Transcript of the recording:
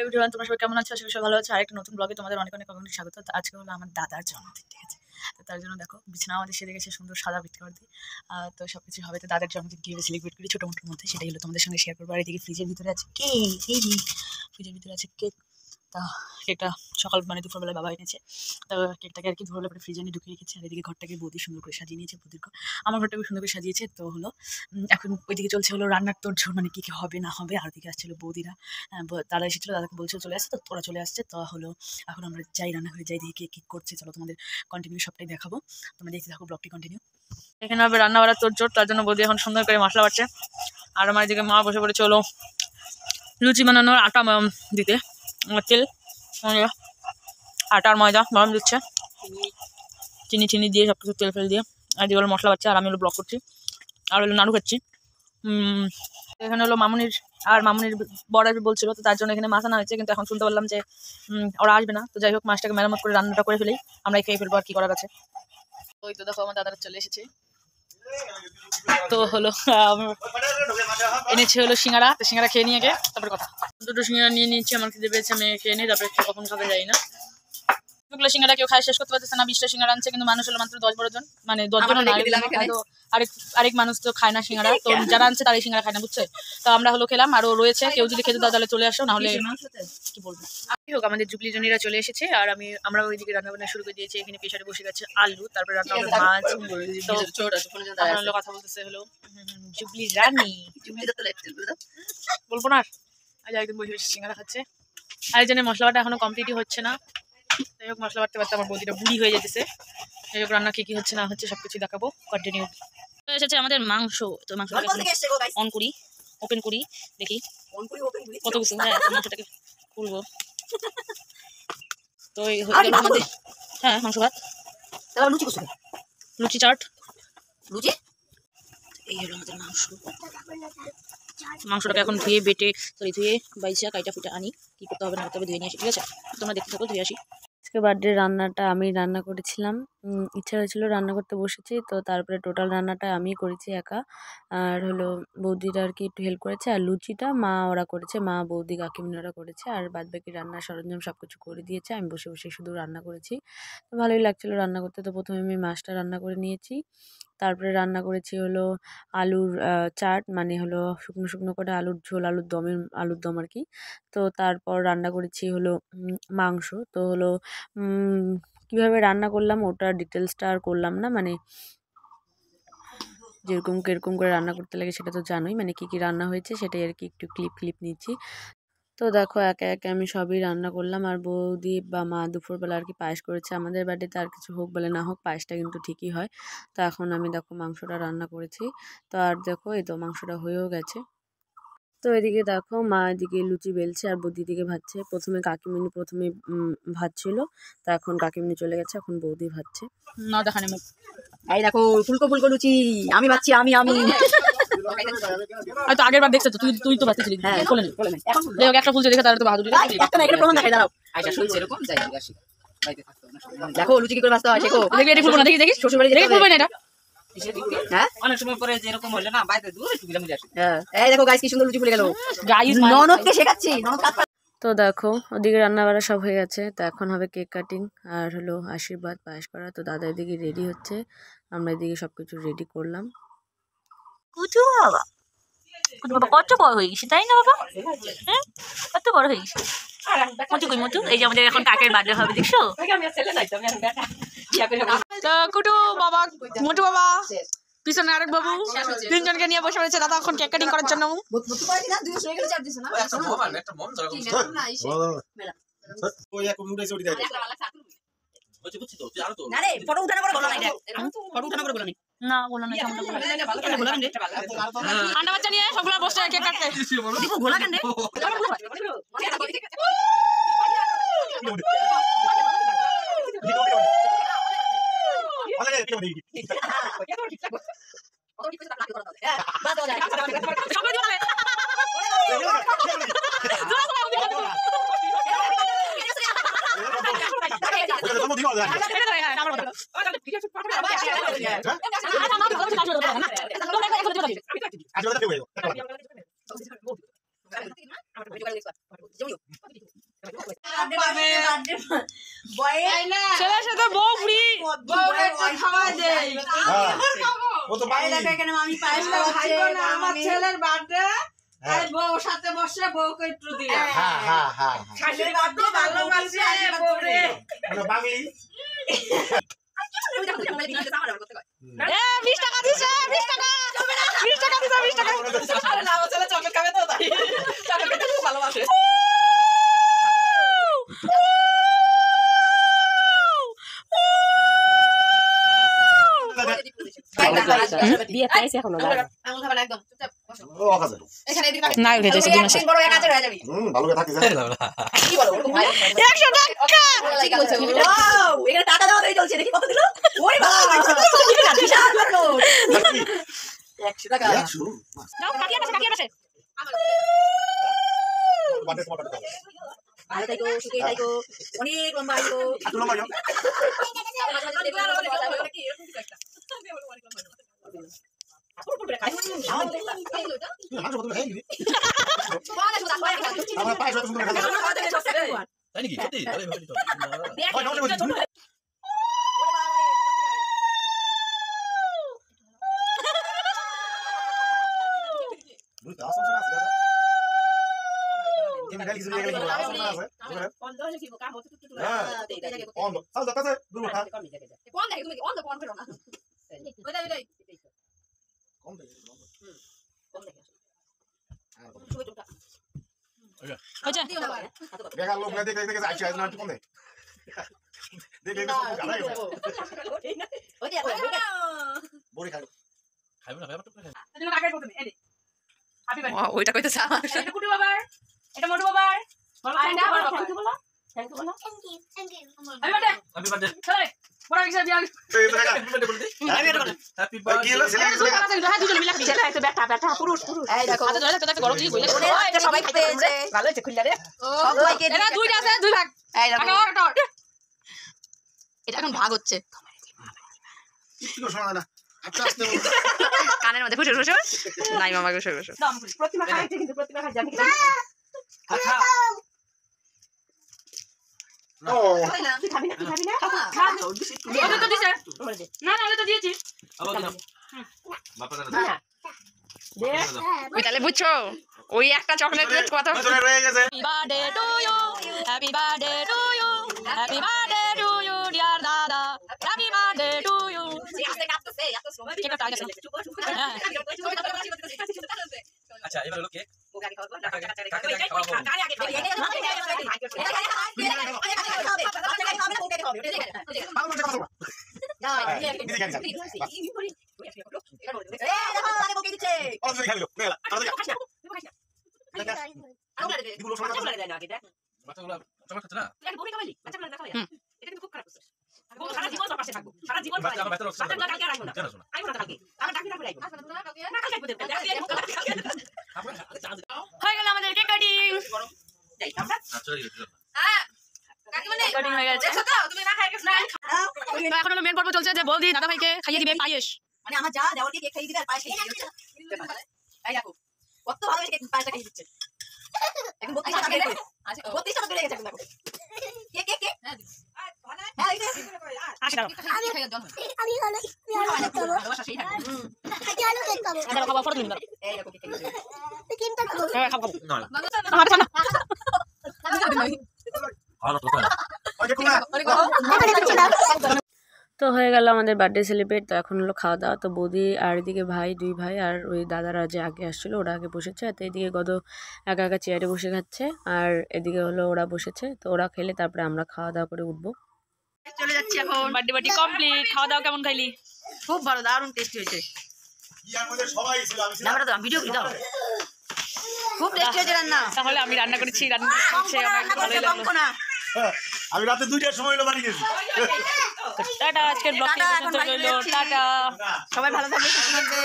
Everyone, তোমরা সবাই কেমন আছো? আশা করি সবাই ভালো আছো। আরেকটা নতুন ব্লগে তোমাদের অনেক অনেক অনেক স্বাগত। তো আজকে হলো আমার দাদার জন্মদিন, ঠিক আছে? তো তার জন্য দেখো বিছানা আমাদের সেরে গেছে সুন্দর সাদা বিট করে দিয়ে। তো সবকিছু হবে। তো দাদার জন্মদিন কীভাবে সেলিব্রেট করি ছোটো মোটোর মধ্যে, সেটাই হলো তোমাদের সঙ্গে শেয়ার করবো। আর এদিকে ফ্রিজের ভিতরে আছে কেক, এই যে ফ্রিজের ভিতরে আছে কেক। তা কেকটা সকাল দুপুরবেলায় বাবা এনেছে। তো কেকটাকে আর কি ধরলে পরে ফ্রিজে নিয়ে ঢুকিয়ে রেখেছে। আর এদিকে ঘরটাকে বৌদি সুন্দর করে সাজিয়ে নিয়েছে। বৌদির ঘর, আমার ঘরটাকে সুন্দর করে সাজিয়েছে। তো হলো এখন ওইদিকে চলছে হলো রান্নার তোড়জোড়, মানে কী কী হবে না হবে। আর ওদিকে আসছিলো বৌদিরা, দাদা এসেছিলো, দাদাকে বলছিল চলে আসছে, তো ওরা চলে আসছে। তো হলো এখন আমরা যাই রান্নাঘরে যাই, দেখি কে কী করছে। চলো তোমাদের কন্টিনিউ সবটাই দেখাবো, তোমরা দেখতে থাকো ব্লগটি কন্টিনিউ। এখানে হবে রান্না বাড়ার তোড়জোড়, তার জন্য বৌদি এখন সুন্দর করে মশলা বাড়ছে। আর আমার এদিকে মা বসে পড়েছে হলো লুচি বানানোর আটা দিতে। তেল, আটা আর ময়দা গরম দিচ্ছে, চিনি দিয়ে সব কিছু তেল ফেল দিয়ে। আর এদিকে হলো মশলা বাড়ছে, আর আমি হলো ব্লগ করছি, আর হলো নাড়ু খাচ্ছি। এখানে হলো মামুনির বড় আসবে বলছিল, তো তার জন্য এখানে মাছ আনা হয়েছে। কিন্তু এখন শুনতে পারলাম যে ওরা আসবে না। তো যাই হোক, মাছটাকে মেরামত করে রান্নাটা করে ফেলেই আমরা খেয়ে ফেলবো, আর কি করার আছে। ওই তো দেখো আমার দাদারা চলে এসেছে। তো হলো এনেছে হলো সিঙ্গারা, তো সিঙ্গারা খেয়ে নিয়ে তারপরে কথা। দুটো সিঙ্গারা নিয়ে নিয়েছি, আমার খিদে পেয়েছে, আমি খেয়ে নিই, তারপরে কখন খাবে যাই না। সিঙ্গারা কেউ খায় শেষ করতে পারতেছে না। 20টা সিঙ্গারা আনছে, কিন্তু মানুষ হলো মাত্র 10-12 জন, মানে 10 জন। আরেক মানুষ তো খায় না সিঙ্গারা, তো যারা আনছে তারাই সিঙ্গারা খায় না, বুঝছে? তো আমরা হলো খেলাম, আরো রয়েছে, কেউ যদি খেতে দাও তাহলে চলে আসো, নাহলে কি বলবো। হোক, আমাদের জুবলি জনিরা চলে এসেছে, আর আমরা ওইদিকে রান্না বান্না শুরু করে দিয়েছি। এখানে প্রেসারে বসে গেছে আলু, তারপরে রান্না হবে মাছ। তো কথা বলতেছে হলো জুবলি রানী, বলবো না আজ একদিন বসে বসে সিঙ্গারা খাচ্ছে। আরেকজনের মশলা বাটা এখনো কমপ্লিটই হচ্ছে না। যাই হোক, মশলা বাটতে বাটতে আমার বৌদিটা বুড়ি হয়ে যেতেছে। যাই হোক, রান্না কি হচ্ছে না হচ্ছে সবকিছু দেখাবো কন্টিনিউ। এসেছে আমাদের মাংস, তো মাংসটাকে অন করি, ওপেন করি, দেখি কত কিছু। হ্যাঁ, মাংসটাকে খুলবো। তো এই আমাদের হ্যাঁ মাংস ভাত, লুচি চাট, এই হলো আমাদের মাংসটাকে এখন ধুয়ে বাইসা কাইটা ফুটে আনি। কি করতে হবে না করতে হবে ধুয়ে নিয়ে আসি, ঠিক আছে? তোমরা দেখতে থাকো, ধুয়ে আসি। আজকে বার্থডে রান্নাটা আমি রান্না করেছিলাম, ইচ্ছা হয়েছিল রান্না করতে বসেছি, তো তারপরে টোটাল রান্নাটা আমি করেছি একা। আর হলো বৌদিটা আর কি একটু হেল্প করেছে, আর লুচিটা মা ওরা করেছে, মা বৌদি কাকিমিনারা করেছে, আর বাদবাকি রান্নার সরঞ্জাম সব কিছু করে দিয়েছে। আমি বসে বসে শুধু রান্না করেছি, তো ভালোই লাগছিলো রান্না করতে। তো প্রথমে আমি মাছটা রান্না করে নিয়েছি, তারপরে রান্না করেছি হলো আলুর চাট, মানে হলো শুকনো শুকনো করে আলুর ঝোল, আলুর দম আর কি। তো তারপর রান্না করেছি হলো মাংস। তো হলো কীভাবে রান্না করলাম ওটার ডিটেলসটা আর করলাম না, মানে কিরকম করে রান্না করতে লাগে সেটা তো জানোই, মানে কী কী রান্না হয়েছে সেটাই আর কি একটু ক্লিপ নিচ্ছি। তো দেখো একে একে আমি সবই রান্না করলাম। আর বৌদি বা মা দুপুরবেলা আর কি পায়েস করেছে। আমাদের বাড়িতে আর কিছু হোক বলে না হোক, পায়েসটা কিন্তু ঠিকই হয়। তো এখন আমি দেখো মাংসটা রান্না করেছি। তো আর দেখো এই তো মাংসটা হয়েও গেছে। তো এদিকে দেখো মা এদিকে লুচি বেলছে, আর বৌদি দিকে ভাজছে। প্রথমে ভাজছিল, তো এখন কাকিমনি চলে গেছে, এখন বৌদি ভাজছে। না দেখানে মুখ, এই দেখো ফুলকো লুচি আমি ভাজছি, আমি হয়তো আগের বার দেখছো তো, তুই তো ভাজছিলি। হ্যাঁ, বলে নে যাই হোক, একটা ফুল দেখে তার তো বাহাদুরি একটা না, এটা প্রমাণ দেখাই দাঁড়াও। আচ্ছা শুনছি এরকম যাই আসি বাইতে থাকতো না। দেখো লুচি কি করে ভাজতে হয় শেখো। দেখি এটি ফুলবো না, দেখি শ্বশুর বাড়ি দেখি ফুলবো না এটা। হ্যাঁ, অনেক সময় পরে যেরকম হলো না বাইরে দূর একটু গিলাম আসে। হ্যাঁ, এই দেখো গাইস কি সুন্দর লুচি ফুলে গেল। গাইস ননদকে শেখাচ্ছি, ননদ কাট। তো দেখো ওদিকে রান্না বাড়া সব হয়ে গেছে, তো এখন হবে কেক কাটিং আর হলো আশীর্বাদ পায়েস করা। তো দাদা এদিকে রেডি হচ্ছে, আমরা এদিকে সবকিছু রেডি করলাম। কুটু বাবা কত বড় হয়ে গেছে, তাই না বাবা? হ্যাঁ, কত বড় হয়ে গেছে মটু। এই যে আমাদের এখন কাকের বার্থডে হবে, দেখছো? তো কুটু বাবা, মোটু বাবা, পিছনে আরেক বাবু, তিনজনকে নিয়ে বসে পড়েছে দাদা এখন কেক কাটিং করার জন্য। না বলো না, ঠান্ডা বাচ্চা নিয়ে সবগুলো বসে কেক কাটতে। ছেলের সাথে বউ ফ্রি। ও তো বাঙালি। আমার ছেলের বার্থডে বউ সাথে বসে বউকে একটু দিয়ে হ্যাঁ হ্যাঁ হ্যাঁ শাশুড়ি বার্থডে ভালোবাসি বউরে মানে বাঙালি। 20 টাকা দিছে, 20 টাকা, 20 টাকা দিছে, 20 টাকা। আরে না, ও ছেলে চকলেট খাবে তো তাই চকলেট খেতে খুব ভালোবাসে। বিয়ে পেয়েছে এখনো ও কাছে না উঠেছে জিনিস ভালো করে থাকিস। 100 টাকা। এখানে টাকা দেওয়া চলছে দেখি কত দিল ওই বাবা বিশাল বড় নোট 100 টাকা যাও কাটিয়ে বসে, কাটিয়ে বসে। বাড়ি তোমার বাড়ি। ভালো থাকো সুখে থাকো অনেক লম্বা হইতো আতুল মাইও। তুই হাঁটু বদলে খাইলি। আমরা পায়ে যত সুন্দর খাইলি। তাই নাকি সত্যি তাহলে ভালোই তো ওই নমস্কার বলছি। দুই তা আসন আছে দাদা। তুমি গালি শুনে গেলে আসন আছে। বন্ধ হলে কি কাম হতে টুটু হ্যাঁ। অন দো। সাল দাতা দূর উঠা। কোন দেখে তুমি অন কোন করো না ওইটাই কম দে। কোন দেখে আর কত? শুয়ে টুটা হয়েছে? দেখা লোক না দেখে দেখে আইছে আইছে না কোন দে। দেখে দেখে সব গাড়াই গেছে। ওই যে বড়ি খাই। খাইবো না ব্যাপারটা খাই তুমি কাকে বলতে এই হ্যাপি বার্থডে। ওইটা কইতেছ এটা কুটু বাবার, এটা মোটু বাবার। আর এটা আমার বাবা। থ্যাংক ইউ বলো হ্যাপি বার্থডে। হ্যাপি বার্থডে চলে বড় কিছু বিয়া। এই তো দেখা। হ্যাপি বার্থডে বলে দে হ্যাপি কি বার্থডে হলো ছেলে কি ছেলে? হ্যাঁ দুজন মিলে ছেলে আছে ব্যাটা ব্যাটা পুরুষ পুরুষ। এই দেখো আচ্ছা ধরে তো গরম জিনিস বইলে। এটা সবাই খাইতে পেয়েছে ভালো হয়েছে খুললা রে। সবাইকে এরা দুইটা আছে, দুই ভাগ। এই দেখো আগে ওর এটা এখন ভাগ হচ্ছে কি করে শোনা না? আচ্ছা আস্তে বল। কানের মধ্যে খুশি খুশি নাই মামা খুশি খুশি দাম প্রতিমা খাইছে কিন্তু প্রতিমা খাই জানি। খা ও তুই খাবি না তুই খাবি না খা ওটা তো দিছে। না না ওটা তো দিয়েছি। আবার দিলাম বাপা দাদা দে। ওই তাহলে বুঝছো ওই একটা চকলেটের কথা ভিতরে রয়ে গেছে। Happy birthday to you. Happy birthday to you. Happy birthday to you, dear Dada. Happy birthday to you. কেকটা আগে আছে। আচ্ছা এবার হলো কেক ভালো করে কথা বল। দিদি খাই যাবে। অল দিদি খাই লো। গেলা। আর দেখা। দিগুলো শোনা কথা। বাচ্চাগুলো চকলেট খাচ্ছে না বাচ্চা আমার ভেতরে অক্সিজেন জানো শোনা হয়ে গেল আমাদের কেক কাটিং। চলে গেছে কাটিং হয়ে গেছে। তো এখন হলো মেন পর্ব চলছে যে বৌদি দাদা ভাইকে খাইয়ে দিবে পায়েস। মানে আমার যা দেওয়ারকে কেক খাইয়ে দিবে আর পায়েস খাইয়ে দিবে এই দেখো কত ভালো কেক পায়েসটা খাইয়ে দিচ্ছে এখন 32 টাকা বের করে আচ্ছা 32 টাকা বেড়ে গেছে এখন দেখো কেক কেক কেক হ্যাঁ এই যে আসো আমি খাইয়ে দাও আমি হলো ভালোবাসা সেই থাকে আমি হলো কেক খাবো দাদা খাওয়া ফটো নিন। এই দেখো কেক খাইয়ে দিবে ক্রিমটা খাবো হ্যাঁ খাবো খাবো। না হাত না। ভালো তো না ওকে কোনা। এখন হচ্ছে না তো হয়ে গেল আমাদের বার্থডে সেলিব্রেট। তো এখন হলো খাওয়া দাওয়া। তো বৌদি আর এদিকে ভাই, দুই ভাই আর ওই দাদারা যে আগে আসছিল ওরা আগে বসেছে। তো এদিকে গদ একা একা চেয়ারে বসে খাচ্ছে আর এদিকে হলো ওরা বসেছে। তো ওরা খেলে তারপরে আমরা খাওয়া দাওয়া করে উঠবো। চলে যাচ্ছি এখন বার্থডে পার্টি কমপ্লিট। খাওয়া দাওয়া কেমন খাইলি? খুব ভালো দারুণ টেস্টি হয়েছে ইয়ার মধ্যে সবাই ছিল আমি ছিলাম। দাও দাও ভিডিও দাও খুব টেস্টি হয়েছে রান্না তাহলে আমি রান্না করেছি, রান্না করছে আমার একটু ভালোই লাগলো। না আমি রাতে 2টার সময় হলো বাড়ি গেছি। টাটা, আজকের ব্লগটি টাটা, পর্যন্ত এখন বাড়ি রইলো। যাচ্ছি। টাটা। সবাই ভালো থাকবে সুস্থ থাকবে